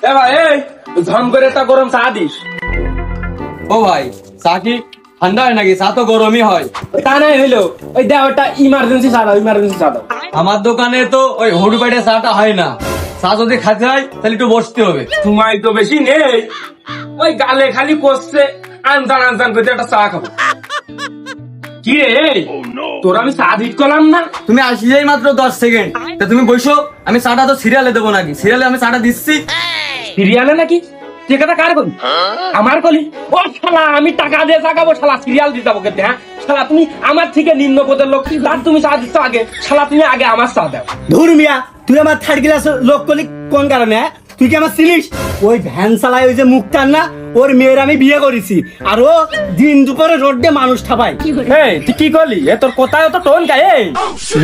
এ ভাই এই ঝম করে একটা গরম চা দিস। ও ভাই চা কি ঠান্ডা হয় নাকি? চা তো গরমই হয়। তা নাই হইলো ওই দেখ ওটা ইমার্জেন্সি চা দাও, ইমার্জেন্সি চা দাও। আমার দোকানে তো ওই হুড় বাইটে চাটা হয় না। চা যদি খেতে হয় তাহলে একটু বসতে হবে। সময় তো বেশি নেই, ওই গালে খালি কষছে আনজান আনজান করে একটা চা খাবো। কি রে তোর আমি চা দিট করলাম না? তুমি আসলেই মাত্র 10 সেকেন্ড, তা তুমি বসো। আমি চাটা তো সিরিয়ালে দেবো নাকি? সিরিয়ালে আমি চাটা দিচ্ছি। সিরিয়ালে নাকি? যে কথা কার কলি? আমার কলি? ও শালা আমি টাকা দিয়ে চা খাবো, শালা সিরিয়াল দিতে যাবো কেটে? হ্যাঁ শালা তুমি আমার থেকে নিম্ন পদের লোক, তার তুমি চা দিচ্ছ আগে, শালা তুমি আগে আমার চা দাও। ধুর মিয়া, তুই আমার থার্ড ক্লাস লোক করলি কোন কারণে? তুই কি আমার চিনিস? ওই ভ্যান চালায় ওই যে মুক্তার না, ওর মেয়ের আমি বিয়ে করেছি, আর ও দিন দুপুরে রোডে মানুষ ঠাপায়। এই তুই কি করলি? এ তোর কোথায় তো টোন গায়ে?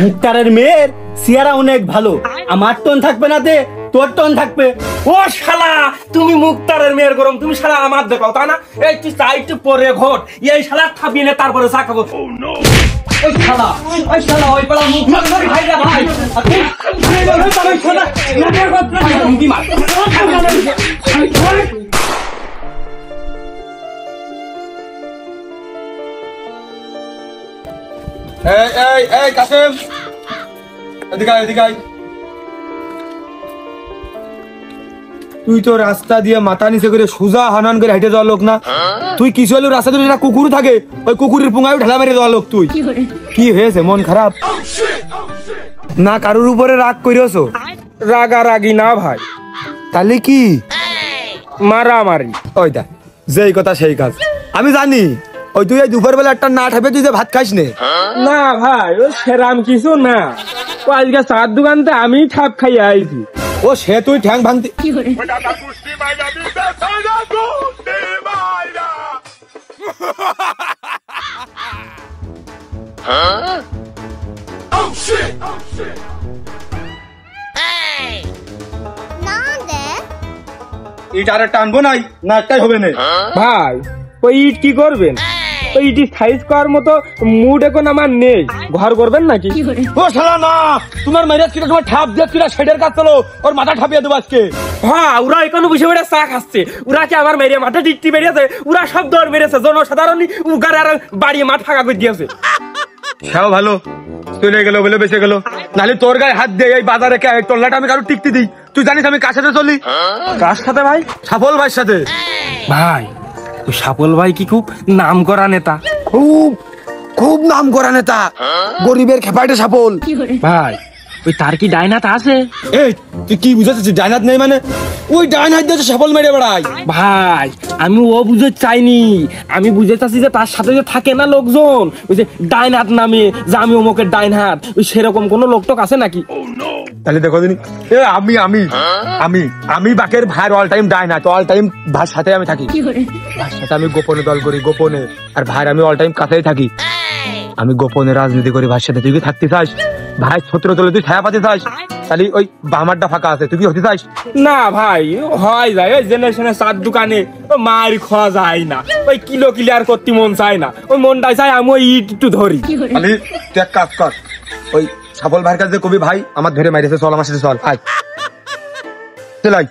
মুক্তারের মেয়ের চেহারা অনেক ভালো, আমার টোন থাকবে না তে তোর টোন থাকবে। ও শালা তুমি মুক্তারের মেয়ের গরম, তুমি শালা আমার দেখো তা না? এই তুই চা একটু পরে ঘট, এই শালা খাবি না তারপরে চা খাবো। ওই শালা ওই পাড়া মুখ ভাই রে ভাই। এই কাসেম, এদিকে আয়, এদিকে আয়। তুই তো রাস্তা দিয়ে মাথা নিচে করে সোজা হানান করে হেঁটে যাওয়া লোক না? তুই কিছু হলেও রাস্তা দিয়ে একটা কুকুর থাকে, ওই কুকুরের পুঙ্গায় ঢালা মেরে দেওয়া লোক তুই। কি হয়েছে, মন খারাপ না? কারোর উপরে রাগ করিয়েছো? রাগারাগি না ভাই, তাহলে কি মারামারি। ওই দা যেই কথা সেই কাজ। আমি জানি ওই তুই এই দুপুর বেলা একটা না ঠাপে তুই যে ভাত খাইস নে। না ভাই ও সেরাম কিছু না, ও আজকে চার দোকানতে আমি ঠাপ খাইয়ে আইছি। ও সে তুই ঠ্যাং ভাঙতি। ইট আর টানবো নাই না একটাই হবে না ভাই ওই ইট কি করবেন? ওই ইট সাইজ করার মতো মুড এখন আমার নেই, ঘর করবেন নাকি? ও শালা না, তোমার মেরে কিরা তোমার ঠাপ দিয়ে কিরা শেডের কাজ চলো, ওর মাথা ঠাপিয়ে দেবো আজকে। হ্যাঁ ওরা এখানে বসে বসে চা খাচ্ছে, ওরা কি আমার মেরে মাথা টিকটি বেরিয়েছে? ওরা সব দর মেরেছে, জনসাধারণই উগার আর বাড়িয়ে মাঠ ফাঁকা করে দিয়েছে। সেও ভালো চলে গেল বলে বেঁচে গেল, নাহলে তোর গায়ে হাত দিয়ে এই বাজারে টল্লাটা আমি কারো টিকতে দিই। তুই জানিস আমি কার সাথে চলি? কার সাথে ভাই? সাফল ভাইয়ের সাথে। ভাই ওই সাফল ভাই কি খুব নাম করা নেতা? খুব খুব নাম করা নেতা, গরিবের খেপাইটে সাফল। ভাই ওই তার কি ডাইনাত আছে? এই তুই কি বুঝাচ্ছিস? ডাইনাত নেই মানে? ওই ডাইনাত দিয়ে সাফল মেরে বেড়াই। ভাই আমি ও বুঝে চাইনি, আমি বুঝে চাচ্ছি যে তার সাথে যে থাকে না লোকজন, ওই যে ডাইনাত নামে, যে আমি অমুকের ডাইন হাত, ওই সেরকম কোন লোকটক আছে নাকি? তাহলে দেখো দিন, আমি আমি আমি আমি বাকের ভাইয়ের অল টাইম ডাইনাত, অল টাইম ভাইয়ের সাথে আমি থাকি, ভাইয়ের সাথে আমি গোপনে দল করি, গোপনে। আর ভাইয়ের আমি অল টাইম কাছেই থাকি, আমি গোপনে রাজনীতি করি ভাইয়ের সাথে। তুই কি থাকতে চাস? ভাই ছত্র তোলে তুই ছায়া পাতে চাস? তাহলে ওই বামারটা ফাঁকা আছে, তুই কি হতে চাস? না ভাই হয় যায়, ওই জেনারেশনের চার দোকানে মার খাওয়া যায় না, ওই কিলো ক্লিয়ার করতে মন চায় না, ওই মনটাই চাই আমি ওই ইট একটু ধরি। তাহলে তুই এক কাজ কর, ওই সাফল ভাইয়ের কাছে কবি ভাই আমার ধরে মাইরেছে, চল আমার সাথে চল, আয় চলাই।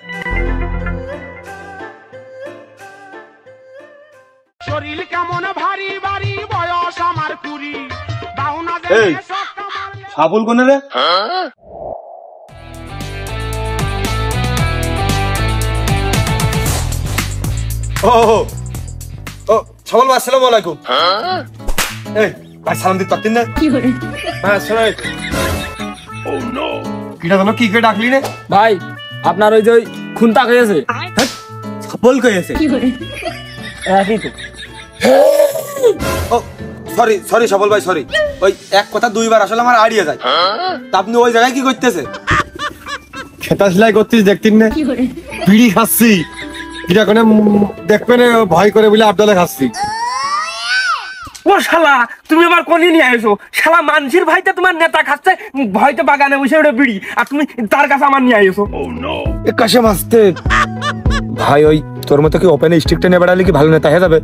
শরীর কেমন ভারী ভারী, বয়স আমার কুড়ি, বাউনা এই সাফল কোনে রে? ও ও সাফল ভাই আসসালামু আলাইকুম। এই ভাই সালাম দিতে পারতেন না? হ্যাঁ শোনো কিটা জানো কি কে ডাকলি রে? ভাই আপনার ওই যে ওই খুনতা হয়েছে। সাফল কয়েছে? একই তো। ও সরি সরি সাফল ভাই সরি, ওই এক কথা দুইবার আসলে আমার আড়িয়ে যায়। তা আপনি ওই জায়গায় কি করতেছে? খেতা সেলাই করছিস দেখতেন না? বিড়ি খাচ্ছি, কিটা করে দেখবেন ভয় করে বলে আবদালে খাচ্ছি। ও শালা তুমি আমার কোনি নিয়ে আইছো? শালা মানসির ভাইতে তোমার নেতা খাচ্ছে, ভয়তে বাগানে বসে ওটা বিড়ি, আর তুমি তার কাছে আমার নিয়ে আইছো। কাশে মাসতে ভাই, ওই তোর মতো কি ওপেনে স্টিকটা নিয়ে বেড়ালে কি ভালো নেতা হয়ে যাবে?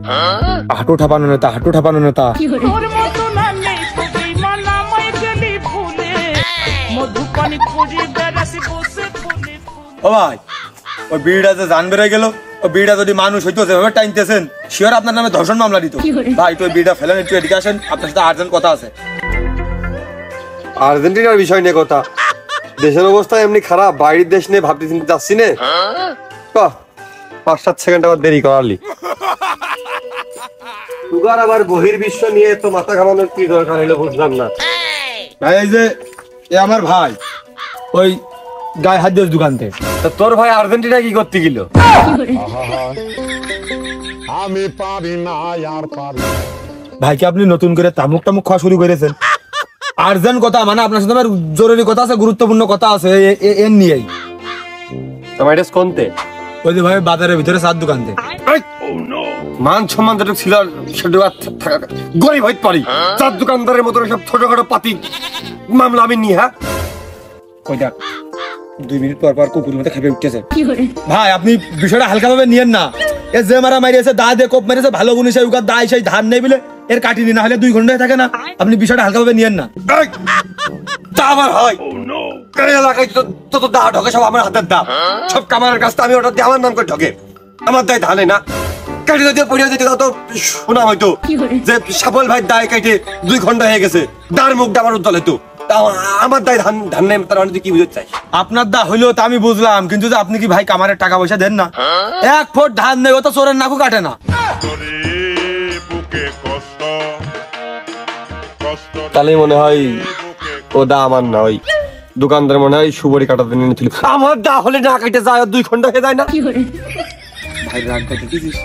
হাঁটু ঠাপানো নেতা, হাঁটু ঠাপানো নেতা। তোর মতো না নেই ছবি মালা মই গেলি ফুলে, মধুপানি খুঁজি বেড়াসি বসে ফুলে। ও ভাই ওই বিড়িটা যে জান বেড়ে গেল, ওই বিড়িটা যদি মানুষ হইতো যেভাবে টাইনতেছেন শিওর আপনার নামে ধর্ষণ মামলা দিত। ভাই একটু ওই বিড়িটা ফেলেন, একটু এদিকে আসেন, আপনার সাথে আর্জেন্ট কথা আছে। আর্জেন্টিনার বিষয় নিয়ে কথা, দেশের অবস্থা এমনি খারাপ, বাইরের দেশ নিয়ে ভাবতে চিন্তে যাচ্ছি না। 5-7 সেকেন্ড আবার দেরি করালি। তুগার আবার বহির্বিশ্ব নিয়ে তো মাথা ঘামানোর কি দরকার হলো বুঝলাম না। ভাই এই যে এ আমার ভাই ওই গায়ে হাত দিয়ে দোকান থেকে। তা তোর ভাই আর্জেন্টিনা কি করতে গেল? আমি পারি না আর পারি না। ভাইকে আপনি নতুন করে তামুক টামুক খাওয়া শুরু করেছেন। আর্জেন্ট কথা মানে আপনার সাথে আমার জরুরি কথা আছে, গুরুত্বপূর্ণ কথা আছে এর নিয়েই। তোমার এটা কোনতে? ওই যে ভাই বাজারের ভিতরে চার দোকান থেকে। মান সম্মান যেটুকু ছিল সেটুকু গরিব হইতে পারি, চার দোকানদারের মতো সব ছোটখাটো পাতি মামলা আমি নিয়ে। হ্যাঁ ওই দেখ 2 মিনিট পর পর কুকুরের মধ্যে খেপে উঠতেছে। ভাই আপনি বিষয়টা হালকা ভাবে নিয়েন না। এ যে মারা মারিয়েছে, দা দিয়ে কোপ মেরেছে, ভালো গুণী সেই উকার দায় সেই ধান নেই বলে এর কাটিনি, না হলে 2 ঘন্টায় থাকে না। আপনি বিষয়টা হালকা ভাবে নিয়েন না। তা আবার হয় এই এলাকায় তো দা ঢকে সব আমার হাতের দা, সব কামারের কাছে আমি ওটা দিয়ে আমার নাম করে ঢকে, আমার দায় ধানে না। কেটে যদি পড়িয়ে দিতে তো শোনা হয়তো যে সাফল ভাই দায় কেটে 2 ঘন্টা হয়ে গেছে, দার মুখটা আমার উজ্জ্বল হতো। আমার দায় ধান নেই, তার মানে কি বুঝতে চাই? আপনার দা হইলো তা আমি বুঝলাম, কিন্তু যে আপনি কি ভাই কামারের টাকা পয়সা দেন না? 1 ফুট ধান নেই, ও তো চোরের নাকু কাটে না। তাহলে মনে হয় ও দা আমার না, ওই দোকানদার মনে হয় সুবরি কাটাতে নিয়েছিল। আমার দা হলে না কেটে যায় 2 ঘন্টা হয়ে যায় না। ভাই রাগ দেখেছিস,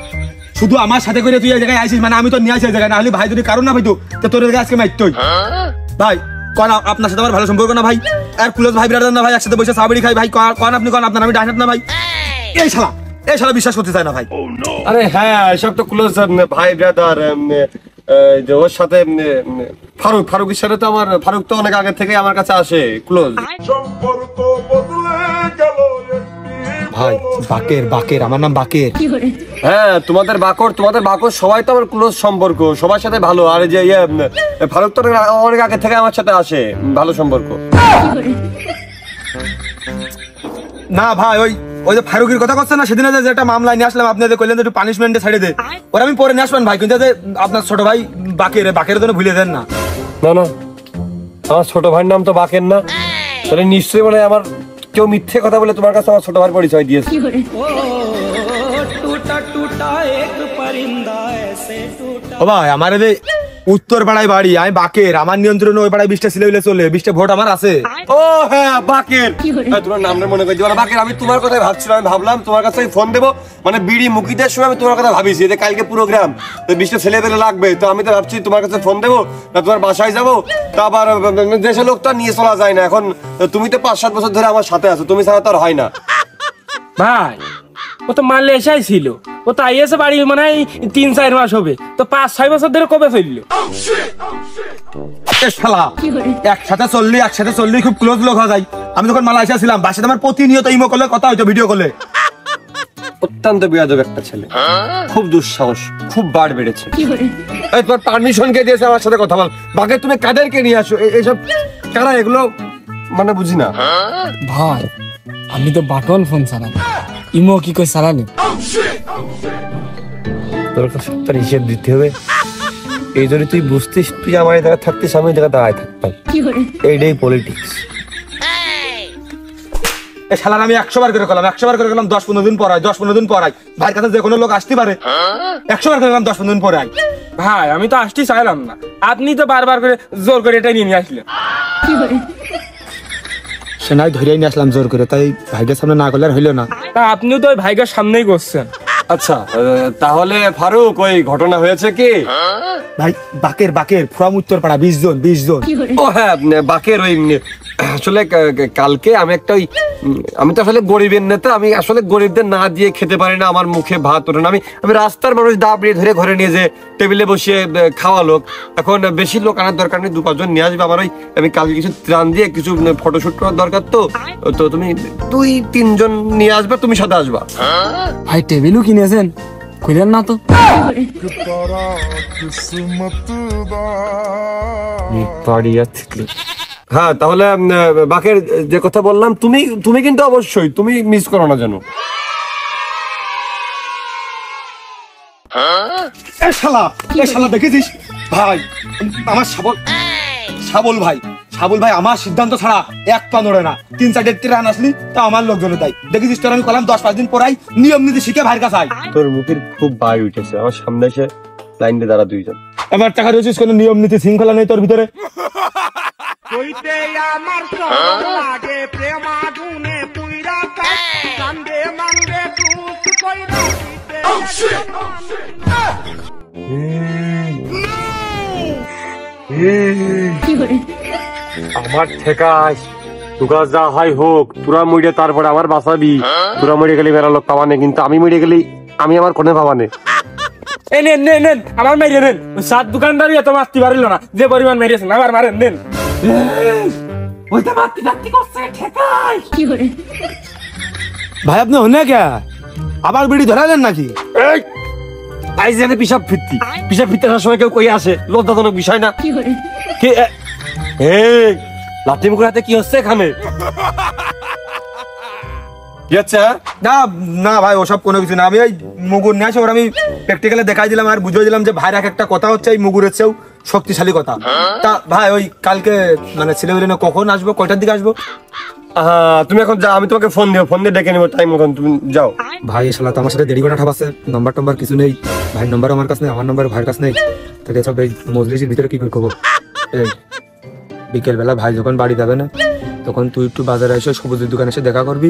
শুধু আমার সাথে করে তুই এই জায়গায় আইছিস, মানে আমি তো নিয়ে আসি এই জায়গায়, না হলে ভাই যদি কারণ না পাইতো তো তোর জায়গায় আজকে মাইতই। ভাই কোন আপনার সাথে আমার ভালো সম্পর্ক না ভাই, আর ক্লোজ ভাই ব্রাদার না ভাই, একসাথে বসে সাবড়ি খাই ভাই, কোন আপনি কোন আপনার আমি ডাইনাট না ভাই। এই শালা বিশ্বাস করতে চায় না ভাই। আরে হ্যাঁ এসব তো ক্লোজ ভাই ব্রাদার। যে ওর সাথে ফারুকের সাথে তো আমার, ফারুক তো অনেক আগে থেকে আমার কাছে আসে, ক্লোজ। সম্পর্ক বদলে গেল ভাই বাকের আমার নাম বাকের। হ্যাঁ তোমাদের বাকর সবাই তো আমার ক্লোজ সম্পর্ক, সবার সাথে ভালো। আর যে ফারুক তো অনেক আগে থেকে আমার সাথে আসে, ভালো সম্পর্ক। না ভাই ওই যে ফারুকের কথা করছেন না, সেদিন যেটা মামলা নিয়ে আসলাম, আপনি কইলেন একটু পানিশমেন্টে ছেড়ে দে, ওরা আমি পরে নিয়ে আসবেন ভাই, কিন্তু আপনার ছোট ভাই বাকের জন্য ভুলে দেন না। না আমার ছোট ভাইয়ের নাম তো বাকের না, তাহলে নিশ্চয়ই মানে আমার কেউ মিথ্যে কথা বলে তোমার কাছে আমার ছোট ভাইয়ের পরিচয় দিয়েছে। ও ভাই আমার এই উত্তর পাড়ায় বাড়ি, আমি বাকের, আমার নিয়ন্ত্রণে ওই পাড়ায় 20টা ছেলে চলে, 20টা ভোট আমার আছে। ও হ্যাঁ বাকের, তোমার নামটা মনে করে দিবা বাকের। আমি তোমার কথাই ভাবছিলাম, আমি ভাবলাম তোমার কাছে ফোন দেবো, মানে বিড়ি মুখিদের সময় আমি তোমার কথা ভাবিছি যে কালকে প্রোগ্রাম, তো 20টা ছেলে পেলে লাগবে, তো আমি তো ভাবছি তোমার কাছে ফোন দেবো না তোমার বাসায় যাবো, তা আবার দেশের লোক তো নিয়ে চলা যায় না। এখন তুমি তো 5-7 বছর ধরে আমার সাথে আছো, তুমি ছাড়া তো আর হয় না। ভাই ও তো মালয়েশিয়ায় ছিল, ও তো আইএসএ বাড়ি মানে 3-4 মাস হবে, তো 5-6 বছর ধরে কবে চললো? শালা একসাথে চললে খুব ক্লোজ লোক হওয়া যায়। আমি যখন মালয়েশিয়া ছিলাম, বাসাতে আমার প্রতিনিয়ত ইমো কলে কথা হইতো, ভিডিও কলে। অত্যন্ত বেয়াদব একটা ছেলে, খুব দুঃসাহস, খুব বাড় বেড়েছে। এই তোমার পারমিশন কে দিয়েছে আমার সাথে কথা বল? বাকে তুমি কাদেরকে নিয়ে আসো? এইসব কারা এগুলো মানে বুঝি না। ভাই আমি তো বাটন ফোন চালাম, ইমো কি করে চালানি? তোর কাছে তোর হিসেব দিতে হবে। এই জন্য তুই বুঝতিস, তুই আমার এই জায়গায় থাকতিস, আমি এই জায়গায় দাঁড়ায় থাকতাম। এইটাই পলিটিক্স। এই শালার আমি 100 বার করে গেলাম, 10-15 দিন পর আই। ভাইয়ের কাছে যে কোনো লোক আসতে পারে, 100 বার করে গেলাম, 10-15 দিন পর আই। ভাই আমি তো আসতে চাইলাম না, আপনি তো বারবার করে জোর করে এটা নিয়ে আসলেন। সে নাই ধরেই নিয়ে আসলাম জোর করে, তাই ভাইয়ের সামনে না করলে আর হইলো না। তা আপনিও তো ওই ভাইকে সামনেই করছেন। আচ্ছা তাহলে ফারুক ওই ঘটনা হয়েছে কি? ভাই বাকের ফ্রম উত্তরপাড়া 20 জন। ও হ্যাঁ বাকের ওই আসলে কালকে আমি একটা ওই আমি তো আসলে গরিবের নেতা, আমি আসলে গরিবদের না দিয়ে খেতে পারি না, আমার মুখে ভাত ওঠে না। আমি রাস্তার মানুষ দাবড়িয়ে ধরে ঘরে নিয়ে যে টেবিলে বসে খাওয়া লোক, এখন বেশি লোক আনার দরকার নেই, 2-5 জন নিয়ে আসবে। আমার ওই আমি কালকে কিছু ত্রাণ দিয়ে কিছু ফটোশুট করার দরকার, তো তুমি 2-3 জন নিয়ে আসবে, তুমি সাথে আসবা। ভাই টেবিলও কিনেছেন, কইলেন না তো? হ্যাঁ তাহলে বাকের যে কথা বললাম, তুমি কিন্তু অবশ্যই তুমি মিস করো না যেন। এ শালা দেখেছিস ভাই, আমার সাবল ভাই আমার সিদ্ধান্ত ছাড়া এক পা নড়ে না। 3-4 রান আসলি তা আমার লোকজনে তাই দেখেছিস, তোর আমি কলাম 10-5 দিন পরাই নিয়ম নীতি শিখে ভাইয়ের কাছে আই। তোর মুখের খুব বাই উঠেছে, আমার সামনে এসে লাইনে দাঁড়া দুইজন। আমার টাকা রয়েছিস, কোনো নিয়ম নীতি শৃঙ্খলা নেই তোর ভিতরে। কইতে আমার সব লাগে প্রেম আগুনে পুইরা কাট কান্দে মান্দে টুক কইরা আমার ঠেকাস তোরা যা হয় হোক, তোরা মরে তারপরে আমার বাঁচাবি। তোরা মরে গেলে মেরা লোক পাবানে, কিন্তু আমি মরে গেলি আমি আমার কোনে পাবানে। এই নেন নেন নেন, আমার মাইরে নেন। সাত দোকানদারি এত মারতে পারিল না যে পরিমাণ মেরেছেন, আবার মারেন নেন। ওইটা মারতে করছে ঠেকাই। ভাই আপনি হনে কে আবার বিড়ি ধরালেন নাকি? এই আইজ জানে পিসাব ফিরতে আসার সময় কেউ কই আসে, লজ্জাজনক বিষয় না? কে এই লাঠি মুখের হাতে কি হচ্ছে এখানে? কি হচ্ছে? না না ভাই ওসব কোনো কিছু না, আমি ওই মুগুর নিয়ে আসে ওর আমি প্র্যাকটিক্যালে দেখাই দিলাম আর বুঝিয়ে দিলাম যে ভাইয়ের একটা কথা হচ্ছে এই মুগুরের চেয়েও শক্তিশালী কথা। তা ভাই ওই কালকে মানে ছেলেবেলে কখন আসবো, কয়টার দিকে আসবো? তুমি এখন যা, আমি তোমাকে ফোন দিয়ে ডেকে নেবো টাইম মতন, তুমি যাও। ভাই শালা তো আমার সাথে দেরি করে ঠাপাচ্ছে, নাম্বার কিছু নেই, ভাইয়ের নাম্বার আমার কাছে নেই, আমার নাম্বার ভাইয়ের কাছে নেই। তাহলে সব এই মজলিসের ভিতরে কি করে করবো? এই বিকেল বেলা ভাই যখন বাড়ি যাবে না তখন তুই একটু বাজারে এসে সবুজের দোকানে এসে দেখা করবি,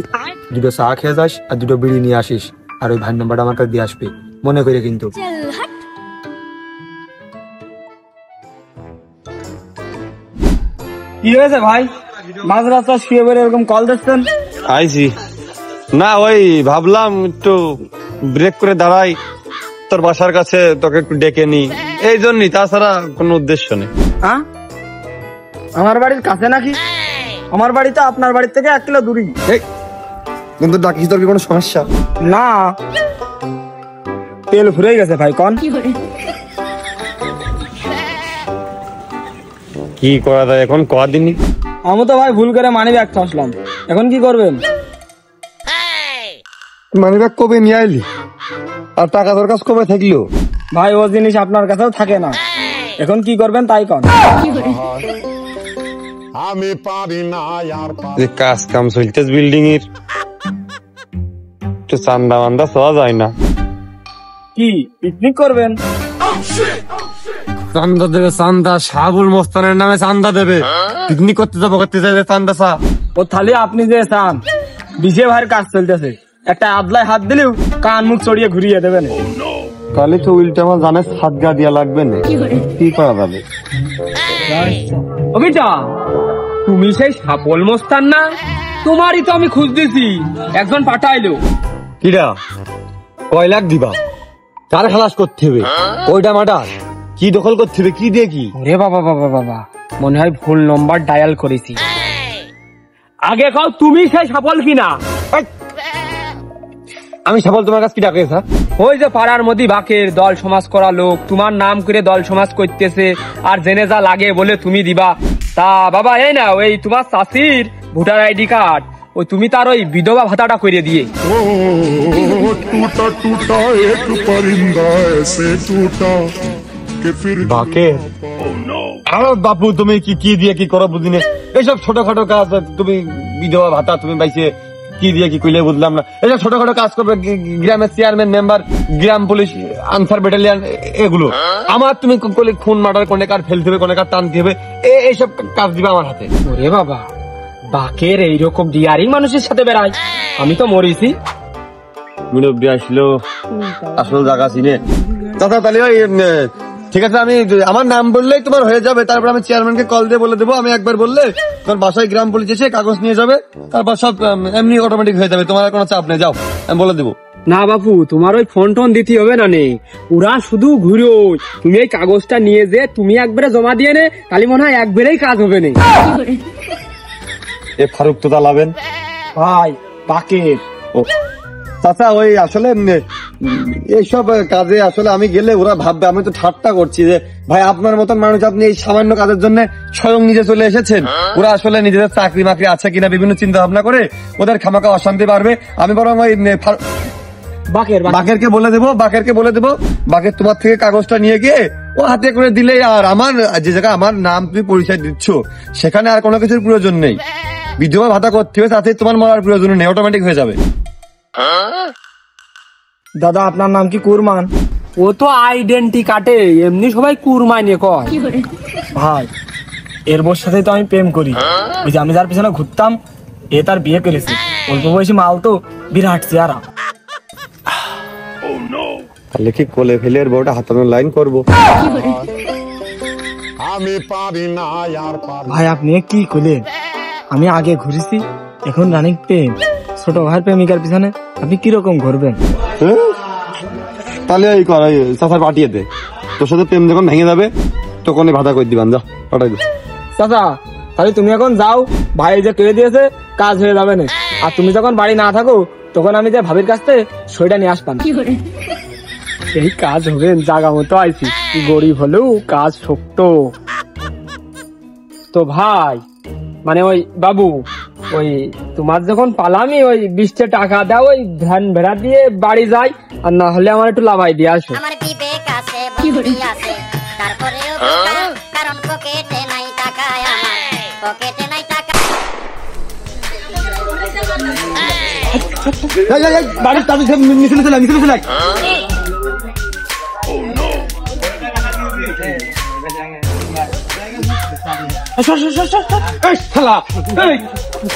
2টো চা খেয়ে যাস আর 2টো বিড়ি নিয়ে আসিস, আর ওই ভাইয়ের নাম্বারটা আমার কাছে দিয়ে আসবি মনে করে কিন্তু। কি হয়েছে ভাই, মাঝ রাস্তা শুয়ে বেড়ে এরকম কল দিচ্ছেন? আইছি না, ওই ভাবলাম একটু ব্রেক করে দাঁড়াই, তোর বাসার কাছে তোকে একটু ডেকে নি, এই জন্যই, তাছাড়া কোনো উদ্দেশ্য নেই। হ্যাঁ আমার বাড়ির কাছে নাকি? আমার বাড়ি তো আপনার বাড়ির থেকে 1 কিলো দূরই। কিন্তু ডাকিস, তোর কি কোনো সমস্যা? না তেল ফুরিয়ে গেছে ভাই, কোন কি করা যায় এখন, কদিনই আমি তো ভাই ভুল করে মানি ব্যাগ আসলাম, এখন কি করবেন? মানি ব্যাগ কবে নিয়ে আইলি, আর টাকা তোর কাছে কবে থাকলো? ভাই ও জিনিস আপনার কাছেও থাকে না, এখন কি করবেন তাই কন। আমি পারি না আর যে কাজ কাম চলতেছে বিল্ডিং এর, একটু চান্দা মান্দা পাওয়া যায় না? কি পিকনিক করবেন? চান্দা দেবে, চান্দা শাহাবুল মোস্তানের নামে চান্দা দেবে, পিকনিক করতে যাবো, করতে যাবে চান্দা চা। ও থালি আপনি যে চান, বিজে ভাইয়ের কাজ চলতেছে, একটা আদলায় হাত দিলেও কান মুখ চড়িয়ে ঘুরিয়ে দেবেন। তাহলে তো উল্টা আমার জানে সাদগা দিয়া লাগবে না, কি করা যাবে? অমিতা, তুমি সেই সাপল মোস্তান না? তোমারই তো আমি খুঁজতেছি, একজন পাঠাইলো। কিরা কয় লাখ দিবা? কার খালাস করতে হবে? ওইটা মাটা কি দখল করতে হবে? কি দিয়ে কি? ওরে বাবা বাবা বাবা, মনে হয় ভুল নম্বর ডায়াল করেছি। আগে কও তুমি সেই সাপল কিনা? আমি সাবল তোমার কাছে কি ডাকে? ওই যে পাড়ার মধ্যে বাকের দল সমাজ করা লোক তোমার নাম করে দল সমাজ করতেছে, আর জেনে যা লাগে বলে তুমি দিবা। তা বাবা এই না, ওই তোমার চাষির ভোটার আইডি কার্ড, ওই তুমি তার ওই বিধবা ভাতাটা করে দিয়ে। टूटा टूटा एक परिंदा ऐसे टूटा कि फिर বাকে আরে বাপু, তুমি কি কি দিয়ে কি করো বুঝিনি, এইসব ছোটখাটো কাজ। তুমি বিধবা ভাতা তুমি পাইছে, কি দিয়ে কি কইলে বুঝলাম না। এইসব ছোটখাটো কাজ করবে গ্রামের চেয়ারম্যান, মেম্বার, গ্রাম পুলিশ, আনসার ব্যাটালিয়ান, এগুলো আমার। তুমি কইলে খুন মার্ডার কোনে কার ফেলতে হবে, কোনে কার টানতে হবে, এইসব কাজ দিবে আমার হাতে। ওরে বাবা, বাকের এইরকম ডিয়ারিং মানুষের সাথে বেড়ায়, আমি তো মরিছি। মুরব্বী আসলো, আসল জায়গা চিনে। দাদা তাহলে ওই ঠিক আছে, আমি আমার নাম বললেই তোমার হয়ে যাবে। তারপর আমি চেয়ারম্যানকে কল দিয়ে বলে দেবো, আমি একবার বললে তোমার বাসায় গ্রাম পুলিশ এসে কাগজ নিয়ে যাবে, তারপর সব এমনি অটোমেটিক হয়ে যাবে, তোমার আর কোনো চাপ নেই। যাও, আমি বলে দেবো। না বাপু, তোমার ওই ফোন টোন দিতে হবে না, নেই ওরা শুধু ঘুরো। তুমি এই কাগজটা নিয়ে যে তুমি একবারে জমা দিয়ে নে, তাহলে মনে হয় একবারেই কাজ হবে না। এ ফারুক তো দালাবেন ভাই বাকের ও চাচা, ওই আসলে এইসব কাজে আসলে আমি গেলে ওরা ভাববে আমি তো ঠাট্টা করছি, যে ভাই আপনার মতন মানুষ, আপনি এই সামান্য কাজের জন্য স্বয়ং নিজে চলে এসেছেন। ওরা আসলে নিজেদের চাকরি মাকরি আছে কিনা বিভিন্ন চিন্তা ভাবনা করে ওদের খামাকা অশান্তি বাড়বে। আমি বরং ওই বাকেরকে বলে দেবো বাকের তোমার থেকে কাগজটা নিয়ে গিয়ে ও হাতে করে দিলে, আর আমার যে জায়গায় আমার নাম তুমি পরিচয় দিচ্ছ সেখানে আর কোনো কিছুর প্রয়োজন নেই। বিধবা ভাতা করতে হবে, তাতে তোমার মরার প্রয়োজন নেই, অটোমেটিক হয়ে যাবে। দাদা আপনার নাম কি কুরমান? ও তো আইডেন্টি কাটে, এমনি সবাই কুরমাইনে কয়। ভাই এর বোর সাথে তো আমি প্রেম করি, ওই যে আমি যার পিছনে ঘুরতাম এ তার বিয়ে করেছে, অল্প বয়সী মাল তো বিরাট চেহারা। তাহলে কি কোলে ফেলে এর বউটা হাতানোর লাইন করবো? ভাই আপনি কি করলেন? আমি আগে ঘুরেছি, এখন রানিং প্রেম, ছোট ভাইয়ের প্রেমিকার পিছনে আপনি কিরকম ঘুরবেন? তাহলে এই কর, চাচার পাঠিয়ে দে, তোর সাথে প্রেম যখন ভেঙে যাবে তখন ভাতা করে দিবান, যা পাঠাই দে। চাচা তাহলে তুমি এখন যাও, ভাই যে কেড়ে দিয়েছে কাজ হয়ে যাবে না, আর তুমি যখন বাড়ি না থাকো তখন আমি যে ভাবির কাছ থেকে সইটা নিয়ে আসতাম। এই কাজ হবে, জাগা মতো আইছি, গরিব হলেও কাজ শক্ত। তো ভাই মানে ওই বাবু, ওই তোমার যখন পালামি ওই 20 টাকা দাও, ওই ভ্যান ভেড়া দিয়ে বাড়ি যাই, আর না হলে আমার একটু লাভাই দিয়ে আসো। আমার বিবেক আছে, বুদ্ধি আছে, তারপরেও বিপদ, কারণ পকেটে নাই টাকা, আমার পকেটে নাই টাকা। বাড়ির তাদের সব মিছিলে চলে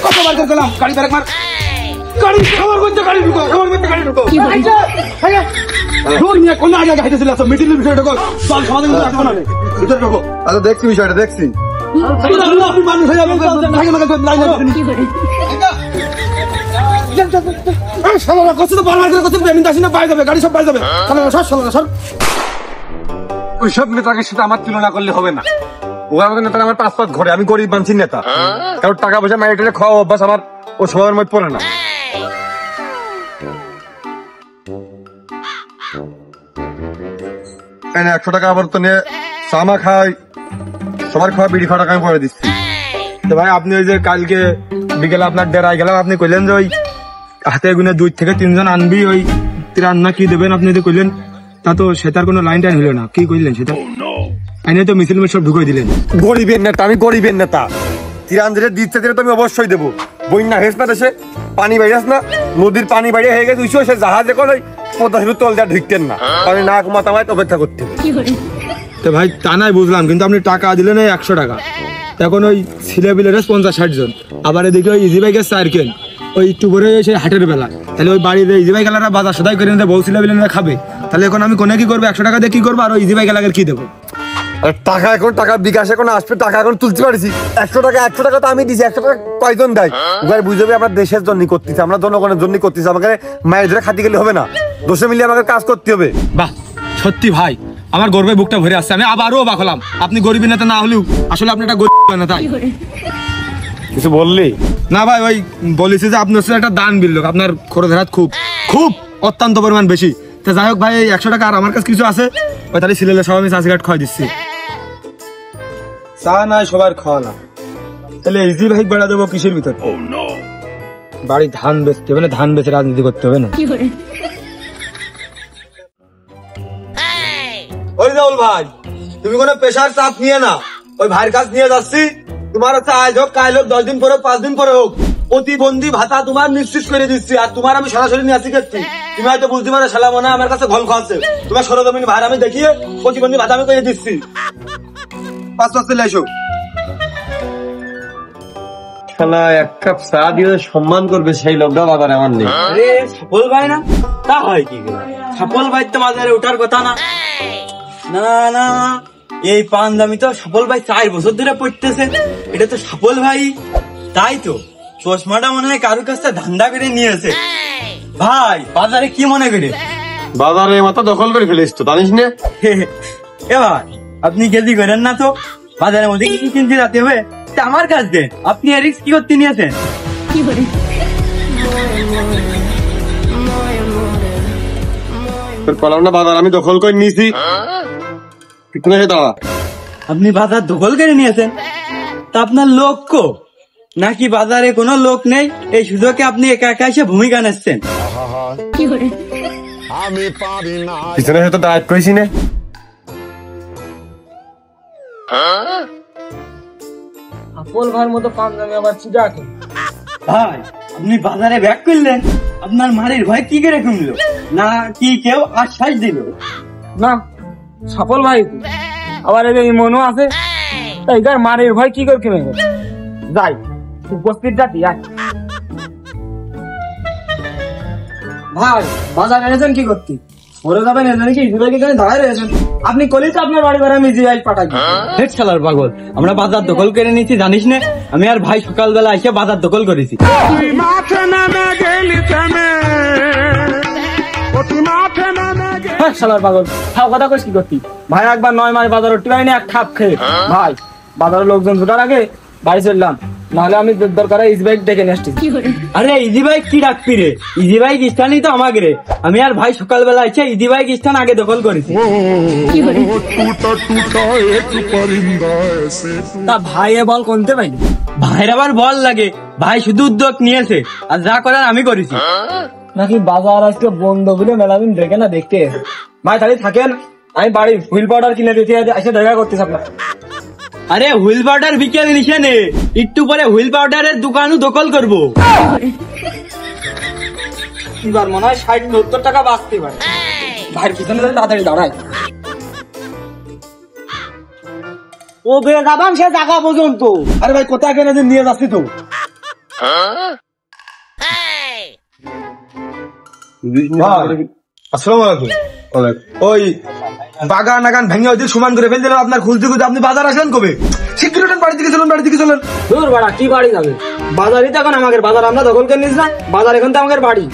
কতবার করলাম গাড়ি ব্রেক মার, গাড়ি খাবার করতে গাড়ি ঢুকো, খাবার করতে গাড়ি ঢুকো। দূর নিয়ে কোন আগে হাইতেছিল, মিটিলের বিষয় ঢুকো, চল সমাধান করতে আসবো না, ভিতরে ঢুকো। আচ্ছা দেখছি বিষয়টা, দেখছি। আপনি মানুষ হয়ে যাবেন, লাইন ওইসব নেতাকে সাথে আমার তুলনা করলে হবে না, ওরা আমাদের নেতা আমার 5-5 ঘরে, আমি গরিব মানুষের নেতা, কারণ টাকা পয়সা মাইটেরে খাওয়া অভ্যাস আমার ও স্বভাবের মধ্যে পড়ে না। এনে 100 টাকা আবার তো নিয়ে চামা খাই, সবার খাওয়া বিড়ি খাওয়া টাকা আমি পরে দিচ্ছি। তো ভাই আপনি ওই যে কালকে বিকেলে আপনার ডেরায় গেলাম, আপনি কইলেন যে ওই হাতে গুনে 2 থেকে 3 জন আনবি, ওই ত্রাণ না কি দেবেন আপনি যে কইলেন, তা তো সেটার কোনো লাইন টাইন হলো না, কি কইলেন সেটা? আইনে তো মিছিল সব ঢুকাই দিলেন। গরিবের নেতা, আমি গরিবের নেতা, তিরান যেটা দিচ্ছে সেটা তো আমি অবশ্যই দেবো। বন্যা হেস না দেশে, পানি বাইরাস না, নদীর পানি বাইরে হয়ে গেছে, সে জাহাজ এখন ওই 50 তল যা ঢুকতেন না, পানি না কমাতে আমায় অপেক্ষা করতে হবে। তো ভাই তা নাই বুঝলাম, কিন্তু আপনি টাকা দিলেন এই 100 টাকা, এখন ওই ছেলেপিলের 50-60 জন, আবার এদিকে ওই ইজি বাইকের 4 কেন, ওই একটু করে সেই হাটের বেলা, তাহলে ওই বাড়িতে ইজি বাইক এলাকা বাজার সদাই করে নিতে বউ ছেলেপিলেরা খাবে, তাহলে এখন আমি কোনে কি করবো? 100 টাকা দিয়ে কি করবো? আর ওই ইজি বাইক এলাকার কি দেবো? আর টাকা এখন টাকা বিকাশ এখন আসবে, টাকা এখন তুলতে পারছি। 100 টাকা তো আমি দিছি, 100 টাকা কয়জন দেয়? ওগুলো বুঝবে আমরা দেশের জন্য করতেছি, আমরা জনগণের জন্য করতেছি, আমাকে মায়ের ধরে খাতি গেলে হবে না, দোষে মিলিয়ে আমাকে কাজ করতে হবে। বাহ সত্যি ভাই, আমার গর্বে বুকটা ভরে আসছে, আমি আবারও অবাক হলাম, আপনি গরিবী নেতা না হলেও আসলে আপনি একটা গরিব নেতা। কিছু বললি না ভাই, ওই বলেছি যে আপনার সাথে একটা দান বিল, আপনার খরচ হাত খুব খুব অত্যন্ত পরিমাণ বেশি। তা যাই হোক ভাই, এই 100 টাকা আর আমার কাছে কিছু আছে, ওই তাহলে ছেলেলে সব আমি চা সিগারেট খাওয়াই দিচ্ছি। চা নাই সবার খাওয়া না, তাহলে ইজি বাইক বেড়া দেবো কিসের ভিতর? বাড়ি ধান বেচতে হবে না, ধান বেচে রাজনীতি করতে হবে না। ওই রাহুল ভাই, তুমি কোনো প্রেশার চাপ নিয়ে না, ওই ভাইয়ের কাছ নিয়ে যাচ্ছি, তোমার হচ্ছে আজ হোক কাল হোক 10 দিন পরে 5 দিন পরে হোক প্রতিবন্ধী ভাতা তোমার নিশ্চিত করে দিচ্ছি। আর তোমার আমি সরাসরি নিয়ে আসি ক্ষেত্রে তুমি হয়তো বুঝতে পারো শালা মনে আমার কাছে ঘন খাচ্ছে, তোমার সরজমিন ভাইয়ের আমি দেখিয়ে প্রতিবন্ধী ভাতা আমি করে দিচ্ছি। 5 চলে এসো। শালা 1 কাপ চা দিয়ে সম্মান করবে সেই লোকটা বাজারে আমার নেই। আরে সফল ভাই না, তা হয় কি? সফল ভাই তো বাজারে ওঠার কথা না। না না, এই পাঞ্জাবি তো সফল ভাই 4 বছর ধরে পড়তেছে, এটা তো সফল ভাই। তাই তো চশমাটা মনে হয় কারোর কাছে ধান্দা করে নিয়েছে। ভাই বাজারে কি মনে করে? বাজারে মাথা দখল করে ফেলিস তো, জানিস না? এবার আপনি কেজি করেন না তো, বাজারের মধ্যে কি কিনতে যেতে হবে আমার কাছ দেন, আপনি রিস্ক কি করতে নিয়েছেন? তোর কলাম না বাজার আমি দখল করে নিয়েছি, আপনি বাজার দখল করে নিয়েছেন, তা আপনার লক্ষ্য নাকি বাজারে কোনো লোক নেই, এই সুযোগে আপনি একা একা এসে ভূমিকা নিচ্ছেন? পিছনে হয়তো ডায়েট করেছি না। আপল ভাইয়ের মতো পাঞ্জাবি আবার চিটা আছে। ভাই আপনি বাজারে ব্যাক করলেন, আপনার মারির ভয় কি করে কমলো? না কি কেউ আশ্বাস দিল? না সফল ভাই তো। আবার এই মনও আছে, তাই গার মারের ভয় কি করে কেমন যাই উপস্থিত যাতি। ভাই বাজার এনেছেন কি করতে? ওরে যাবেন এখানে কি ইজিবাইকে এখানে দাঁড়ায় রয়েছেন? আপনি কলি তো আপনার বাড়ি বাড়ি আমি ইজিবাইক পাঠাই। হেড শালার পাগল, আমরা বাজার দখল করে নিয়েছি জানিস না? আমি আর ভাই সকালবেলা এসে বাজার দখল করেছি। তুই মাঠে নেমে গেলি থেমে, ও তুই মাঠে নেমে গেলি। হ্যাঁ শালার পাগল, খাও কথা কইস কি করতি? ভাই একবার 9 মাস বাজার উঠতে পারিনি এক খাপ খেয়ে। ভাই বাজারের লোকজন ছুটার আগে বাড়ি চললাম, নাহলে আমি দরকার ইজিবাইক ডেকে নিয়ে আসছি। আরে ইজি বাইক কি ডাকবি রে? ইজি বাইক স্থানই তো আমাকে রে। আমি আর ভাই সকালবেলা এসে ইজি বাইক স্থান আগে দখল করেছি। তা ভাই এ বল কোনতে পাইনি? ভাইয়ের আবার বল লাগে, ভাই শুধু উদ্যোগ নিয়েছে আর যা করার আমি করেছি। নাকি বাজার আজকে বন্ধ বলে মেলাদিন দেখে না দেখতে। ভাই তাহলে থাকেন, আমি বাড়ি হুইল পাউডার কিনে দিতে এসে দেখা করতেছি আপনার। আরে হুইল পাউডার বিকেল নিশে নে, একটু পরে হুইল পাউডারের দোকানও দখল করবো। এবার মনে হয় 60-70 টাকা বাঁচতে পারে। ভাইয়ের পিছনে তাড়াতাড়ি দাঁড়ায়। ও বে যাবান সে জায়গা পর্যন্ত। আরে ভাই কোথায় কেন নিয়ে যাচ্ছি তো? আসসালামু আলাইকুম। ওই বাগান নাগান ভেঙে ওই সমান করে ফেলতে আপনার খুলতে খুলতে আপনি বাজার আসলেন কবে? শীঘ্র বাড়ি থেকে চলুন, বাড়ি থেকে চলুন। দূর বাড়া কি বাড়ি যাবে? বাজারই তো এখন আমাদের, বাজার আমরা দখল করে নিস না। বাজার এখন তো আমাদের বাড়ি।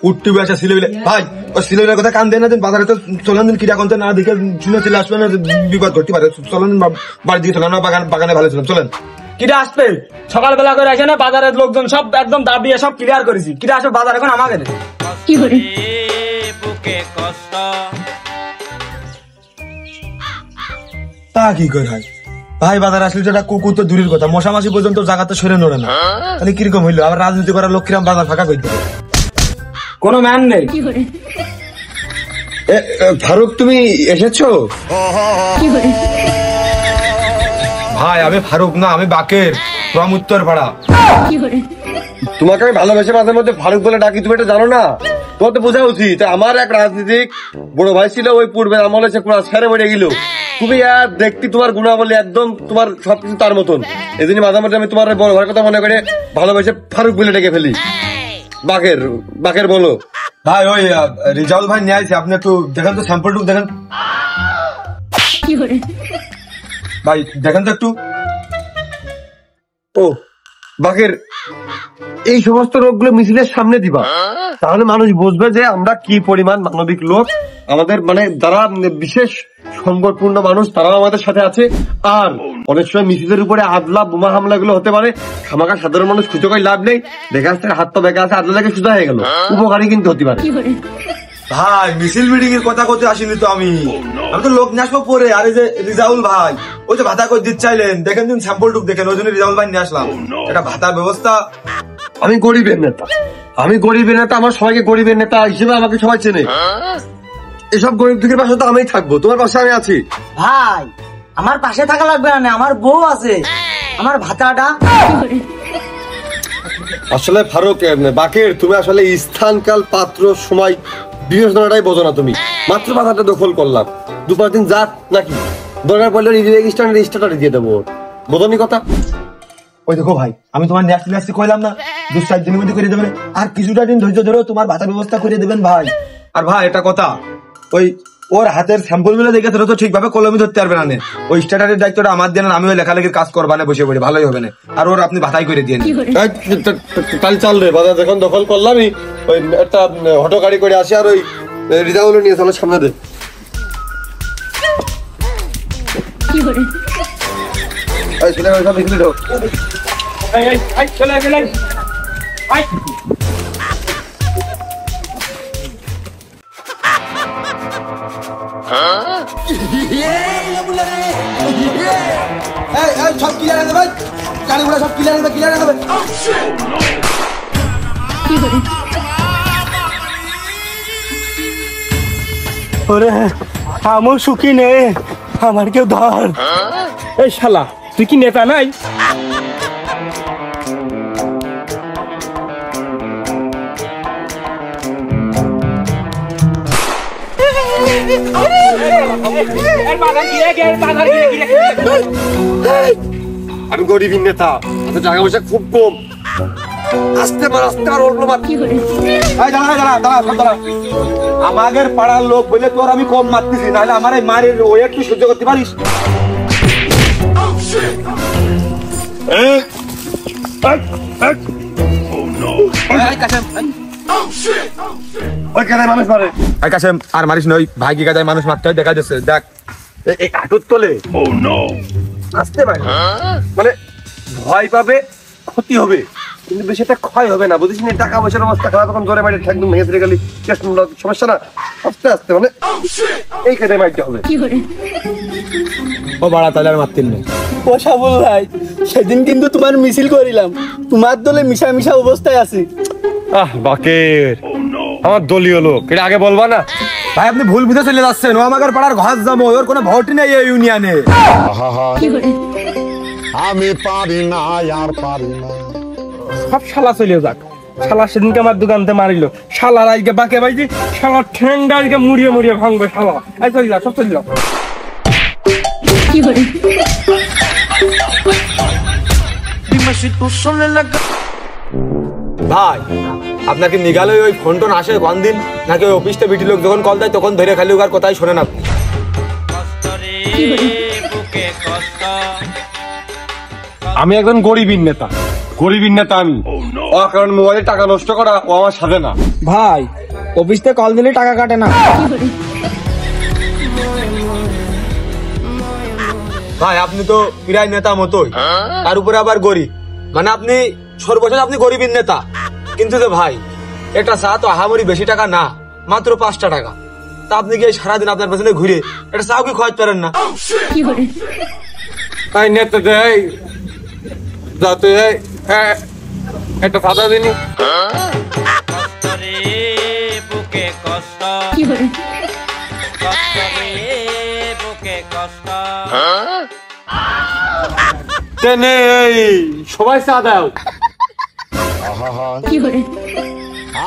উঠতে আসা সিলেবিলে ভাই, ওই সিলেবিলের কথা কান দেন না, বাজারে তো চলেন দিন কিরা কন্তে না দেখে শুনে চলে আসবেন, বিপদ ঘটতে পারে। চলেন বাড়ির দিকে চলেন, বাগানে ভালো চলেন চলেন। কিরা আসবে সকালবেলা করে আসে না, বাজারের লোকজন সব একদম দাবিয়ে সব ক্লিয়ার করেছি। কিরা আসবে বাজার এখন আমাদের। তা কি করে হয় ভাই? বাজার আসলে তো একটা কুকুর তো দূরের কথা, মশামাছি পর্যন্ত জায়গাতে সরে নড়ে না। তাহলে কিরকম হইলো? আবার রাজনীতি করার লক্ষ্মীরাম বাজার ফাঁকা করে দেবে। কোনো ম্যান নেই। ফারুক তুমি এসেছো? ভাই আমি ফারুক না, আমি বাকের from উত্তরপাড়া। তোমাকে আমি ভালোবেসে মাঝে মধ্যে ফারুক বলে ডাকি, তুমি এটা জানো না? তোমার তো বোঝা উচিত। আমার এক রাজনীতিক বড় ভাই ছিল, ওই পূর্বের আমলে সে পুরো ছেড়ে বেড়ে গেল। তুমি আর দেখতে তোমার গুণাবলী একদম তোমার সবকিছু তার মতন। এই জন্য মাঝে মাঝে আমি তোমার বড় ভাইয়ের কথা মনে করে ভালোবেসে ফারুক বলে ডেকে ফেলি। বাকের বলো ভাই ওই রিজাউল ভাই নিয়ে আসছে, আপনি একটু দেখেন তো, স্যাম্পলটুকু দেখেন ভাই, দেখেন তো একটু। ও বাকের, এই সমস্ত রোগগুলো মিছিলের সামনে দিবা, তাহলে মানুষ বুঝবে যে আমরা কি পরিমাণ মানবিক লোক। আমাদের মানে যারা বিশেষ সংকটপূর্ণ মানুষ তারাও আমাদের সাথে আছে। আর অনেক সময় মিছিলের উপরে আদলা বোমা হামলা গুলো হতে পারে, খামাখা সাধারণ মানুষ খুঁজে করে লাভ নেই। দেখা যাচ্ছে হাত পা বেঁকা আছে, আদলা লেগে সোজা হয়ে গেল, উপকারী কিন্তু হতে পারে। ভাই মিছিল মিটিং এর কথা করতে আসিনি তো আমি তো লোক নিয়ে আসবো পরে। আর এই যে রিজাউল ভাই ওই যে ভাতা করে দিতে চাইলেন, দেখেন দিন স্যাম্পলটুক দেখেন, ওই জন্য রিজাউল ভাই নিয়ে আসলাম। এটা ভাতার ব্যবস্থা। আমি গরিবের নেতা, আমার সবাইকে গরিবের নেতা হিসেবে আমাকে সবাই চেনে। এসব গরিব দুঃখের পাশে তো আমি থাকবো, তোমার পাশে আমি আছি। ভাই আমার পাশে থাকা লাগবে না, আমার বউ আছে, আমার ভাতাটা। আসলে ফারুক বাকের, তুমি আসলে স্থানকাল পাত্র সময় বিবেচনাটাই বোঝো না। তুমি মাত্র বাজারটা দখল করলাম, 2-5 দিন যাক নাকি, দরকার পড়লে রেজিস্টারটা দিয়ে দেবো, বোঝনি কথা? ওই দেখো ভাই, আমি তোমার নিয়ে আসছি কইলাম না, 2-4 দিনের মধ্যে করে দেবেন। আর কিছুটা দিন ধৈর্য ধরো, তোমার ভাতার ব্যবস্থা করে দেবেন ভাই। আর ভাই এটা কথা, ওই ওর হাতের স্যাম্পল গুলো দেখে ধরো তো ঠিকভাবে কলমে ধরতে পারবে না। ওই স্ট্যাটাসের দায়িত্বটা আমার দেন, আমি ওই লেখালেখির কাজ করবা না বসে বসে, ভালোই হবে না। আর ওর আপনি ভাতাই করে দিয়ে তাহলে চাল রে, বাজার যখন দখল করলামই, ওই একটা হটো গাড়ি করে আসি, আর ওই রিজাউল নিয়ে চলো সামনে দে। চলে গেলেন সব কি জানেন ভাই? গাড়িগুলো সব ক্লিয়ার হয়ে যাবে। ওরে আমার সুখী নেই, আমার কেউ ধর। এই শালা তুই কি নেতা নাই? আমি গরিবের নেতা, টাকা পয়সা খুব কম। আস্তে মার, আস্তে আর অন্য মার। আমাদের পাড়ার লোক বলে তোর আমি কম মারতেছি, নাহলে আমার এই মারের ওই একটু সহ্য করতে পারিস? আর মারিস নই ভাই, কি কাদায় মানুষ মারতে হয় দেখা যাচ্ছে। দেখ এই হাঁটুর তোলে আসতে পারে, মানে ভয় পাবে, ক্ষতি হবে, কিন্তু বেশি একটা ক্ষয় হবে না, বুঝিস না? টাকা পয়সার অবস্থা খারাপ, তখন জোরে মাইরে একদম ভেঙে ফিরে গেলি সমস্যা না, আস্তে আস্তে মানে এই কাজে মাইরতে হবে। ও বাড়া, তাহলে আর মারতেন না। ও সাবল ভাই, সেদিন কিন্তু তোমার মিছিল করিলাম, তোমার দলে মিশা মিশা অবস্থায় আছি। বাকের আমার দলীয় লোক, এটা আগে বলবা না? ভাই আপনি ভুল বুঝে চলে যাচ্ছেন, ও আমাদের পাড়ার ঘর জামো, ওর কোনো ভোট নেই এই ইউনিয়নে। আমি পারি না আর পারি না। সব শালা চলে যাক, শালা সেদিনকে আমার দোকানতে মারিলো, শালার আজকে বাকে বাইজি, শালা ঠেঙ্গা আজকে মুড়িয়ে মুড়িয়ে ভাঙবে শালা। এই চলে যা, সব চলে যাও। ভাই আপনাকে নিগালে ওই ফোন টোন আসে কোন দিন, নাকি ওই অফিসটা বিটি লোক যখন কল দেয় তখন ধরে খালি ওর কথাই শোনেন আপনি? আমি একজন গরিবের নেতা, গরিবের নেতা আমি। ও কারণ মোবাইলে টাকা নষ্ট করা ও আমার সাথে না। ভাই অফিস থেকে কল দিলে টাকা কাটে না। ভাই আপনি তো প্রায় নেতা মতোই, তার উপরে আবার গরিব, মানে আপনি সর্বশেষ আপনি গরিবের নেতা। কিন্তু যে ভাই একটা চা তো আহামরি বেশি টাকা না, মাত্র 5টা টাকা। তা আপনি কি সারাদিন আপনার পেছনে ঘুরে একটা চাও কি খাওয়াতে পারেন না? তাই নেতা দেয় যাতে একটা সাদা দিনই সবাই চা দাও।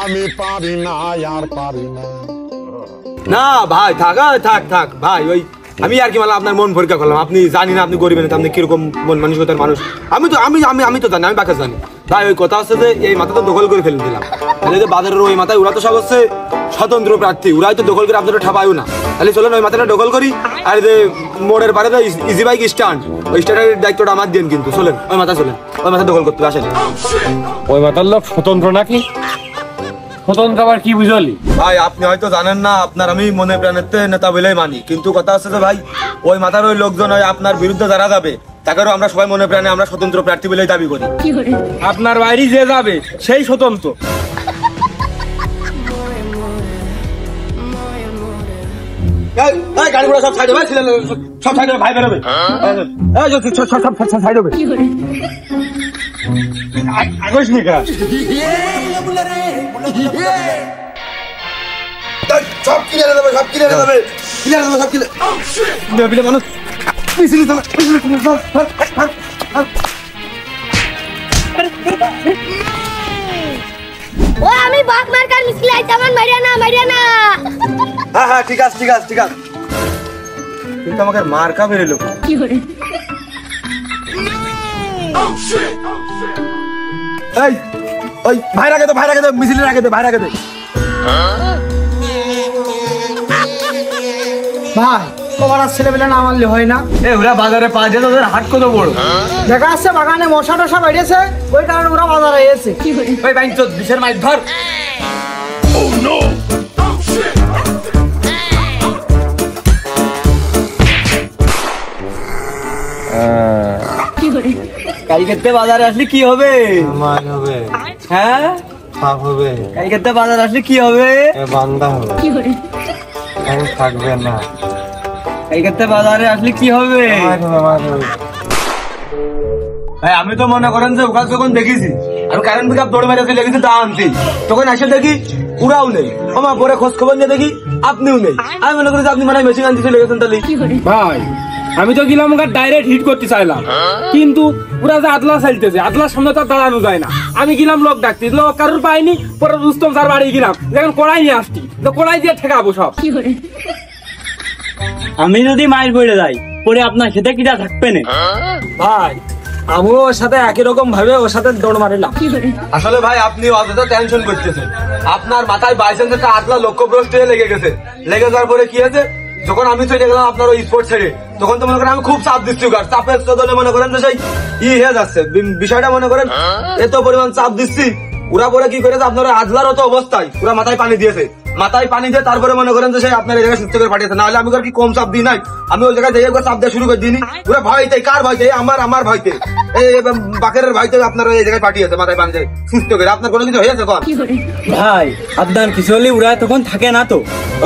আমি পারি না আর পারি না। না ভাই থাক থাক থাক ভাই, ওই আমি আর কি মানে আপনার মন পরীক্ষা করলাম। আপনি জানি না আপনি গরিবের নেতা, আপনি কিরকম মন মানসিকতার মানুষ। আমি তো জানি, আমি বাকি জানি ভাই। ওই কথা হচ্ছে যে এই মাথা তো দখল করে ফেলে দিলাম, তাহলে যে বাজারের ওই মাথায় ওরা তো সব হচ্ছে স্বতন্ত্র প্রার্থী, ওরাই তো দখল করে আপনাদের ঠাপায়ও না। তাহলে চলেন ওই মাথাটা দখল করি, আর যে মোড়ের পারে ইজি বাইক স্ট্যান্ড, ওই স্ট্যান্ডের দায়িত্বটা আমার দিন। কিন্তু চলেন ওই মাথা, চলেন ওই মাথা দখল করতে আসেন। ওই মাতার লোক স্বতন্ত্র নাকি? স্বতন্ত্র আবার কি বুঝলি? ভাই আপনি হয়তো জানেন না, আপনার আমি মনে প্রাণের নেতা বলেই মানি, কিন্তু কথা হচ্ছে যে ভাই ওই মাথার ওই লোকজন হয় আপনার বিরুদ্ধে যারা যাবে, তাকেও আমরা সবাই মনে প্রাণে আমরা স্বতন্ত্র প্রার্থী বলেই দাবি করি। আপনার বাইরে যে যাবে সেই স্বতন্ত্র। গাড়িগুলো সব সাইড হবে, সব সাইড হবে, ভাই বেরোবে, সব সাইড হবে। আগস নিকা সব ক্লিয়ার দেবে, সব ক্লিয়ার দেবে, ক্লিয়ার দেবে, সব ক্লিয়ার মানুষ। ও আমি বাঘ মার্কার মিছিল আইতে আমার মারিয়া না। হ্যাঁ ঠিক আছে ঠিক আছে ঠিক আছে, কিন্তু আমাকে মার্কা বেরোলো। এই ওই ভাই রাখে দে, মিছিলে রাখে দে, ভাই রাখে দে। ভাই তোমার ছেলেবেলা না মারলে হয় না। ওরা বাজারে পা দিয়ে ওদের হাট কত বড়, দেখা যাচ্ছে বাগানে মশা টশা বেরিয়েছে, ওই কারণে ওরা বাজারে এসেছে। ওই বাইন চোদ বিশের মাইক ধর। কালকেতে বাজারে আসলে কি হবে? মান হবে, হ্যাঁ পাপ হবে, কালকেতে বাজারে আসলে কি হবে? বান্দা হবে, থাকবে না। কালকেতে বাজারে আসলে কি হবে? ভাই আমি তো মনে করেন যে ওখানে যখন দেখেছি আমি কারেন্ট পিক আপ দৌড়ে মেরে চলে গেছি তা আনছি, তখন এসে দেখি ওরাও নেই, আমার পরে খোঁজ খবর নিয়ে দেখি আপনিও নেই। আমি মনে করি যে আপনি মানে মেশিন আনতে চলে গেছেন তাহলে। ভাই আমি তো গেলাম ওকে ডাইরেক্ট হিট করতে চাইলাম, কিন্তু ওরা যে আদলা চাইতেছে, আদলার সামনে তো আর দাঁড়ানো যায় না। আমি গেলাম লোক ডাকতে, লোক কারোর পাইনি। পরে রুস্তম স্যার বাড়ি গেলাম, যখন কড়াই নিয়ে আসছি তো কড়াই দিয়ে ঠেকাবো সব। আমি যদি মায়ের পড়ে যাই, পরে আপনার সাথে কিটা থাকবে না? ভাই আমিও ওর সাথে একই রকম ভাবে ওর সাথে দৌড় মারিলাম। আসলে ভাই আপনি অযথা টেনশন করতেছেন, আপনার মাথায় বাইসেন্স একটা আদলা লক্ষ্যভ্রষ্ট হয়ে লেগে গেছে। লেগে যাওয়ার পরে কি আছে, যখন আমি চলে গেলাম আপনার ওই স্পোর্ট ছেড়ে, তখন তো মনে করেন আমি খুব চাপ দিচ্ছি, চাপের চদলে মনে করেন যে সেই হয়ে যাচ্ছে বিষয়টা, মনে করেন এত পরিমাণ চাপ দিচ্ছি। ওরা পরে কি করেছে, আপনার আদলার অত অবস্থায় পুরা মাথায় পানি দিয়েছে, মাথায় পানি দিয়ে তারপরে মনে করেন যে সেই আপনার এই জায়গায় সুস্থ করে পাঠিয়েছে। নাহলে আমি কি কম চাপ দিই নাই, আমি ওই জায়গায় দেখে চাপ দেওয়া শুরু করে দিইনি। ওরা ভয়তে, কার ভয়তে? আমার ভয়তে, এই বাকেরের ভয়তে আপনার এই জায়গায় পাঠিয়েছে মাথায় পানি দিয়ে সুস্থ করে। আপনার কোনো কিছু হয়েছে কম? ভাই আপনার কিছু হলে ওরা তখন থাকে না তো।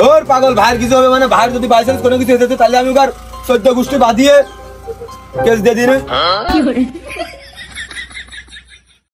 ওর পাগল, ভাইয়ের কিছু হবে মানে ভাইয়ের যদি বাইচান্স কোনো কিছু হয়েছে তাহলে আমি ওর 14 গোষ্ঠী বাঁধিয়ে কেস দিয়ে দিই।